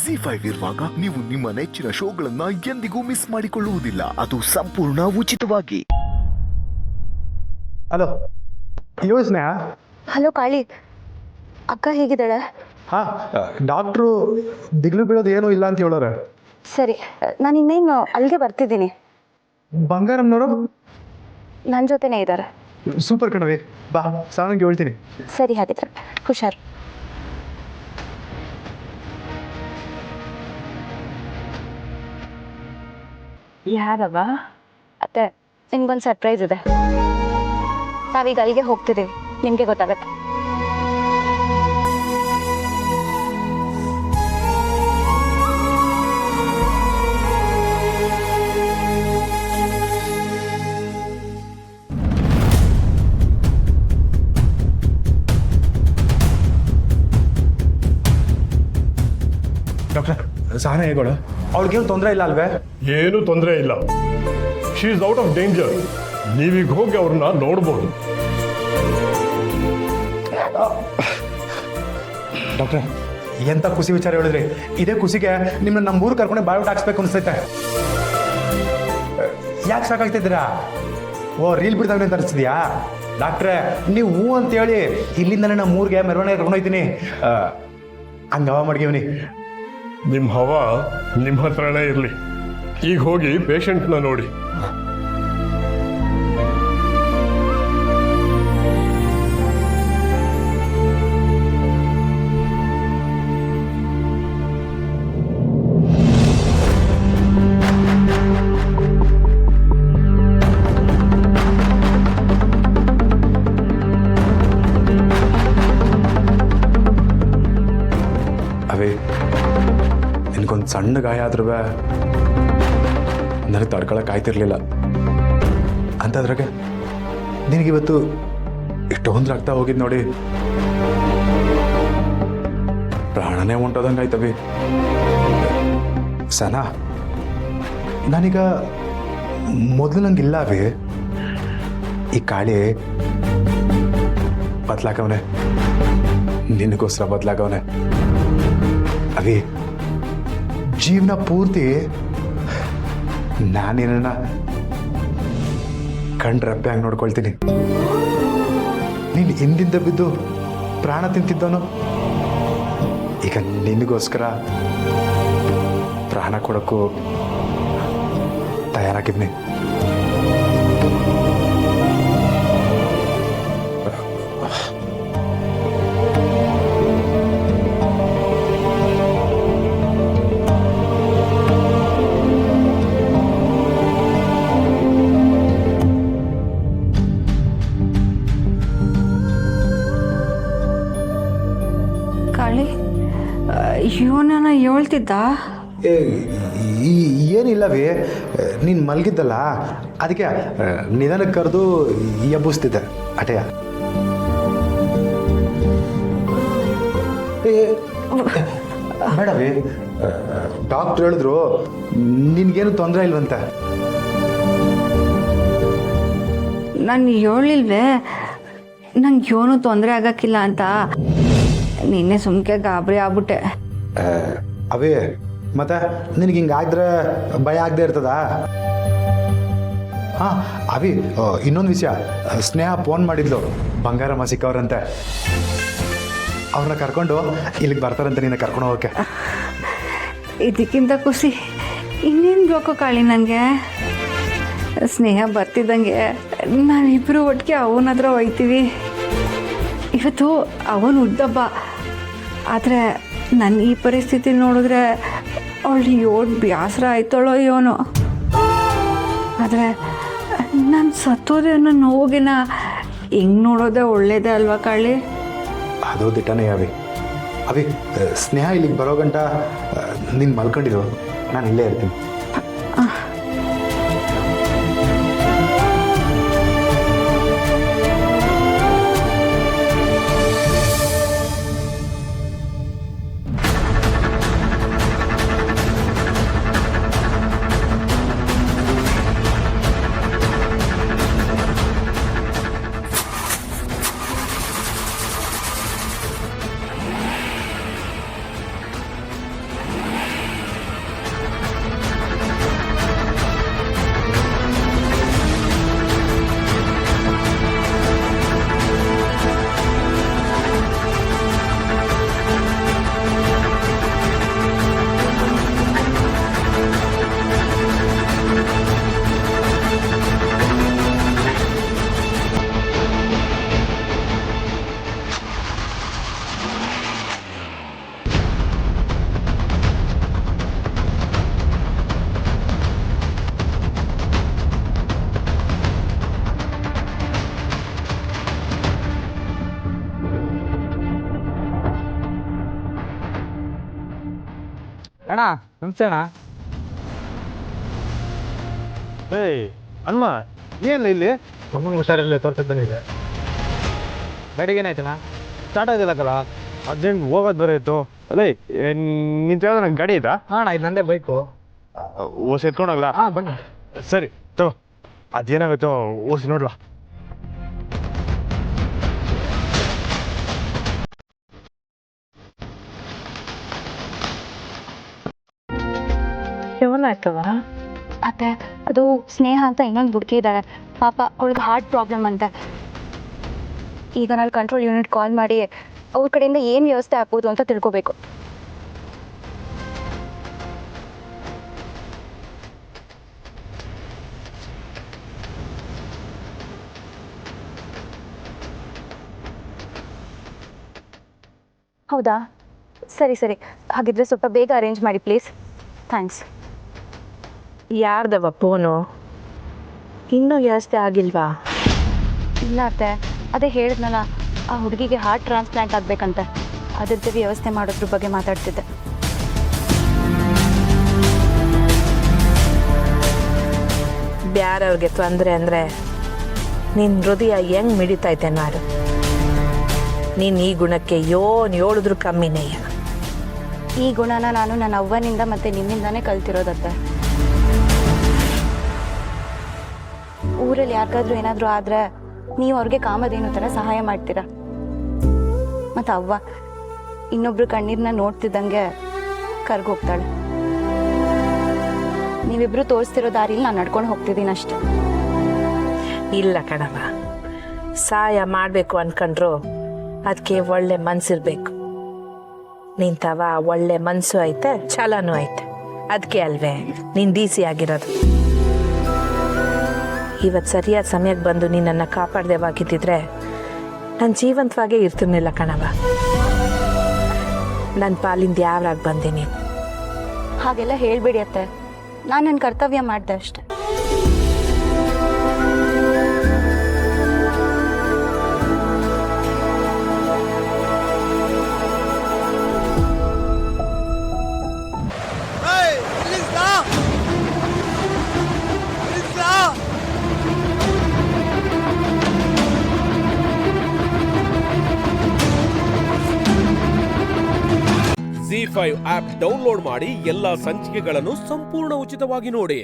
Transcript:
ಜಿ5 ಇರುವಾಗ ನೀವು ನಿಮ್ಮ ನೆಚ್ಚಿನ ಶೋಗಳನ್ನ ಎಂದಿಗೂ ಮಿಸ್ ಮಾಡಿಕೊಳ್ಳುವುದಿಲ್ಲ. ಅದು ಸಂಪೂರ್ಣ ಉಚಿತವಾಗಿ. ಹಲೋ ಯೋಚನೆ. ಹಲೋ ಕಾಳಿ, ಅಕ್ಕ ಹೇಗಿದ್ದಾಳೆ? ಹಾಂ, ಡಾಕ್ಟ್ರು ದಿಗ್ಲು ಬೀಳೋದು ಏನೂ ಇಲ್ಲ ಅಂತ ಹೇಳೋರೆ. ಸರಿ, ನಾನು ಇನ್ನೇನು ಅಲ್ಲಿಗೆ ಬರ್ತಿದ್ದೀನಿ. ಬಂಗಾರಮ್ಮನವರು ನನ್ನ ಜೊತೆನೇ ಇದ್ದಾರೆ. ಸೂಪರ್ ಕಣವಿ, ಬಾ ಸಾನಂಗೆ ಹೇಳ್ತೀನಿ. ಸರಿ, ಹಾಗಿದ್ರೆ ಹುಷಾರು. ಯಾರವ? ಅತ್ತೆ, ನಿಮ್ಗೊಂದು ಸರ್ಪ್ರೈಸ್ ಇದೆ. ನಾವೀಗ ಅಲ್ಲಿಗೆ ಹೋಗ್ತಿದ್ದೀವಿ, ನಿಮಗೆ ಗೊತ್ತಾಗತ್ತೆ. ಡಾಕ್ಟರ್, ಸಹನ ಹೇಗೋಳು? ಅವಳಿಗೇನು ತೊಂದರೆ ಇಲ್ಲ ಅಲ್ವೇ? ಏನೂ ತೊಂದರೆ ಇಲ್ಲ. She is out of danger. ನೀವೀಗ ಹೋಗಿ ಅವ್ರನ್ನ ನೋಡ್ಬೋದು. ಡಾಕ್ಟ್ರೆ, ಎಂಥ ಖುಷಿ ವಿಚಾರ ಹೇಳಿದ್ರಿ. ಇದೇ ಖುಷಿಗೆ ನಿಮ್ಮನ್ನ ನಮ್ಮೂರು ಕರ್ಕೊಂಡೆ ಬಾಯೋಟ್ ಹಾಕ್ಸ್ಬೇಕು ಅನಿಸ್ತೈತೆ. ಯಾಕೆ ಸಾಕಾಗ್ತಿದ್ದೀರಾ? ಓ, ರೀಲ್ ಬಿಡ್ತಾವೆ ಅಂತ ಅನಿಸ್ತಿದ್ಯಾ? ಡಾಕ್ಟ್ರೆ, ನೀವು ಹೂ ಅಂತೇಳಿ ಇಲ್ಲಿಂದಲೇ ನಮ್ಮ ಊರಿಗೆ ಮೆರವಣಿಗೆ ಕರ್ಕೊಂಡೋಗ್ತೀನಿ. ಹಂಗೆ ಹವಾ ಮಾಡ್ಗೀವ್ನಿ. ನಿಮ್ಮ ಹವಾ ನಿಮ್ಮ ಹತ್ರನೇ ಇರಲಿ. ಈಗ ಹೋಗಿ ಪೇಷಂಟ್ನ ನೋಡಿ. ಅವೇ ನಿನಗೊಂದು ಸಣ್ಣ ಗಾಯ ಆದ್ರೂ ನನಗೆ ತಡ್ಕೊಳಕ್ಕೆ ಆಯ್ತಿರ್ಲಿಲ್ಲ. ಅಂತದ್ರಾಗೆ ನಿನಗಿವತ್ತು ಇಷ್ಟೊಂದು ರಕ್ತ ಹೋಗಿದ್ದು ನೋಡಿ, ಪ್ರಾಣನೇ ಹೊಂಟೋದಂಗೆ ಆಯ್ತವಿ. ಸನಾ, ನಾನೀಗ ಮೊದಲು ನಂಗಿಲ್ಲ ಅವಿ. ಈ ಕಾಳಿ ಬದಲಾಗವನೆ, ನಿನಗೋಸ್ಕರ ಬದಲಾಗವನೆ. ಅವಿ, ಜೀವನ ಪೂರ್ತಿ ನಾನೇನ ಕಣ್ರೆಪ್ಪೆ ಹಂಗೆ ನೋಡ್ಕೊಳ್ತೀನಿ. ನೀನು ಹಿಂದಿಂದ ಬಿದ್ದು ಪ್ರಾಣ ತಿಂತಿದ್ದವನು ಈಗ ನಿನಗೋಸ್ಕರ ಪ್ರಾಣ ಕೊಡೋಕ್ಕೂ ತಯಾರಾಗಿದ್ನಿ. ಕಾಳಿ, ಇವನನ್ನ ಹೇಳ್ತಿದ್ದ? ಏನಿಲ್ಲವೇ, ನೀನು ಮಲಗಿದ್ದಲ್ಲ, ಅದಕ್ಕೆ ನಿಧಾನಕ್ಕೆ ಕರೆದು ಎಬ್ಬಿಸ್ತಿದ್ದೆ ಅಟೆಯ. ಬೇಡವೇ, ಡಾಕ್ಟ್ರ್ ಹೇಳಿದ್ರು ನಿನ್ಗೇನು ತೊಂದರೆ ಇಲ್ವಂತ. ನಾನು ಹೇಳಿಲ್ವೇ ನಂಗೆ ಏನೂ ತೊಂದರೆ ಆಗಕ್ಕಿಲ್ಲ ಅಂತ? ನಿನ್ನೆ ಸುಮ್ಕೆ ಗಾಬರಿ ಆಗ್ಬಿಟ್ಟೆ. ಅವೇ, ಮತ್ತೆ ನಿನಗೆ ಹಿಂಗಾದ್ರೆ ಭಯ ಆಗದೆ ಇರ್ತದ? ಹಾಂ ಅವಿ, ಇನ್ನೊಂದು ವಿಷಯ, ಸ್ನೇಹ ಫೋನ್ ಮಾಡಿದ್ಲು, ಬಂಗಾರಮ್ಮ ಸಿಕ್ಕವ್ರಂತೆ. ಅವ್ರನ್ನ ಕರ್ಕೊಂಡು ಇಲ್ಲಿಗೆ ಬರ್ತಾರಂತೆ, ನೀನು ಕರ್ಕೊಂಡು ಹೋಗೋಕ್ಕೆ. ಇದಕ್ಕಿಂತ ಖುಷಿ ಇನ್ನೇನು ಬೇಕು ಕಾಳಿ ನನಗೆ? ಸ್ನೇಹ ಬರ್ತಿದ್ದಂಗೆ ನಾವಿಬ್ಬರು ಒಟ್ಟಿಗೆ ಅವನ ಹತ್ರ ಹೋಯ್ತೀವಿ. ಇವತ್ತು ಅವನು ಉದ್ದಬ್ಬ, ಆದರೆ ನನ್ನ ಈ ಪರಿಸ್ಥಿತಿ ನೋಡಿದ್ರೆ ಅವಳು ಯೋಡ್ ಬೇಸರ ಆಯ್ತಾಳೋ ಇವನು. ಆದರೆ ನಾನು ಸತ್ತೋದೆ ಅನ್ನೋ ನೋವಿನ ಹೆಂಗೆ ನೋಡೋದೇ ಒಳ್ಳೇದೇ ಅಲ್ವಾ ಕಾಳಿ? ಅದು ದಿಟ್ಟನೇ ಅವಿ. ಅವಿ, ಸ್ನೇಹ ಇಲ್ಲಿಗೆ ಬರೋ ಗಂಟ ನೀನು ಮಲ್ಕೊಂಡಿರು, ನಾನು ಇಲ್ಲೇ ಇರ್ತೀನಿ. ಅಣ್ಣ ನಮಸ್ತೆ ಅಣ್ಣ. ಏಯ್ ಅಮ್ಮ ಏನು ಇಲ್ಲಿ ಅಮ್ಮನ ಹುಷಾರಿಲ್ಲ ತೋರಿಸಿದ್ದಂಗಿದೆ. ಗಾಡಿಗೆ ಏನಾಯ್ತಣ್ಣ? ಸ್ಟಾರ್ಟ್ ಆಗಿಲ್ಲಕ್ಕಲ್ಲ ಅರ್ಜೆಂಟ್ ಹೋಗೋದು ಬರೋ ಇತ್ತು. ಅದೇ ನಿಂತ ನಂಗೆ ಗಾಡಿ ಇದ್ದಾ? ಹಾಂ ಅಣ್ಣ, ಇದು ನಂದೇ ಬೈಕು. ಓಸಿ ಎತ್ಕೊಂಡೋಗ್ಲಾ? ಹಾಂ ಬನ್ನಿ. ಸರಿ ತಗೋ, ಅದೇನಾಗುತ್ತೋ ಓಸಿ ನೋಡ್ಲಾ. ಏನಾಯ್ತವ? ಅತ್ತೆ ಅದು ಸ್ನೇಹ ಅಂತ ಇನ್ನೊಂದು ಹುಡುಗಿ ಇದ್ದಾಳೆ ಪಾಪ, ಅವಳಿಗೆ ಹಾರ್ಟ್ ಪ್ರಾಬ್ಲಮ್ ಅಂತೆ. ಈಗ ನಾನು ಕಂಟ್ರೋಲ್ ಯೂನಿಟ್ ಕಾಲ್ ಮಾಡಿ ಅವ್ರ ಕಡೆಯಿಂದ ಏನು ವ್ಯವಸ್ಥೆ ಆಗ್ಬೋದು ಅಂತ ತಿಳ್ಕೊಬೇಕು. ಹೌದಾ, ಸರಿ ಸರಿ, ಹಾಗಿದ್ರೆ ಸ್ವಲ್ಪ ಬೇಗ ಅರೇಂಜ್ ಮಾಡಿ ಪ್ಲೀಸ್. ಥ್ಯಾಂಕ್ಸ್. ಯಾರ್ದವ ಫೋನು? ಇನ್ನೂ ವ್ಯವಸ್ಥೆ ಆಗಿಲ್ವಾ? ಇಲ್ಲ ಅತ್ತೆ, ಅದೇ ಹೇಳಿದ್ನಲ್ಲ, ಆ ಹುಡುಗಿಗೆ ಹಾರ್ಟ್ ಟ್ರಾನ್ಸ್ಪ್ಲಾಂಟ್ ಆಗಬೇಕಂತೆ, ಅದ್ರದ್ದು ವ್ಯವಸ್ಥೆ ಮಾಡೋದ್ರ ಬಗ್ಗೆ ಮಾತಾಡ್ತಿದ್ದೆ. ಬ್ಯಾರವ್ರಿಗೆ ತೊಂದರೆ ಅಂದರೆ ನಿನ್ನ ಹೃದಯ ಹೆಂಗೆ ಮಿಡಿತೈತೆ ನಾಡು. ನೀನು ಈ ಗುಣಕ್ಕೆ ಹೇಳಿದ್ರು ಕಮ್ಮಿನೇಯ. ಈ ಗುಣನ ನಾನು ನನ್ನ ಅವ್ವನಿಂದ ಮತ್ತು ನಿಮ್ಮಿಂದಾನೇ ಕಲ್ತಿರೋದತ್ತೆ. ಊರಲ್ಲಿ ಯಾರಿಗಾದ್ರೂ ಏನಾದರೂ ಆದರೆ ನೀವು ಅವ್ರಿಗೆ ಕಾಮಧೇನು ಥರ ಸಹಾಯ ಮಾಡ್ತೀರಾ. ಮತ್ತು ಅವ್ವ ಇನ್ನೊಬ್ರು ಕಣ್ಣೀರನ್ನ ನೋಡ್ತಿದ್ದಂಗೆ ಕರ್ಗೋಗ್ತಾಳೆ. ನೀವಿಬ್ರು ತೋರಿಸ್ತಿರೋ ದಾರಿಲಿ ನಾನು ನಡ್ಕೊಂಡು ಹೋಗ್ತಿದ್ದೀನಿ ಅಷ್ಟೆ. ಇಲ್ಲ ಕಣವ, ಸಹಾಯ ಮಾಡಬೇಕು ಅನ್ಕೊಂಡ್ರು ಅದಕ್ಕೆ ಒಳ್ಳೆ ಮನಸ್ಸಿರ್ಬೇಕು. ನಿಂತವ ಒಳ್ಳೆ ಮನಸ್ಸು ಐತೆ, ಛಲನೂ ಐತೆ. ಅದಕ್ಕೆ ಅಲ್ವೇ ನೀನು ಡಿ ಸಿ ಆಗಿರೋದು. ಇವತ್ತು ಸರಿಯಾದ ಸಮಯಕ್ಕೆ ಬಂದು ನಿನ್ನನ್ನು ಕಾಪಾಡ್ದೇವಾಗಿದ್ದಿದ್ರೆ ನಾನು ಜೀವಂತವಾಗೇ ಇರ್ತಿರ್ಲಿಲ್ಲ ಕಣವ. ನನ್ನ ಪಾಲಿಂದ ಯಾವ್ರಾಗಿ ಬಂದೆ ನೀನು? ಹಾಗೆಲ್ಲ ಹೇಳ್ಬೇಡಿ ಅತ್ತೆ, ನಾನು ನನ್ನ ಕರ್ತವ್ಯ ಮಾಡಿದೆ ಅಷ್ಟೆ. ZEE5 ಆಪ್ ಡೌನ್ಲೋಡ್ ಮಾಡಿ ಎಲ್ಲಾ ಸಂಚಿಕೆಗಳನ್ನು ಸಂಪೂರ್ಣ ಉಚಿತವಾಗಿ ನೋಡಿ.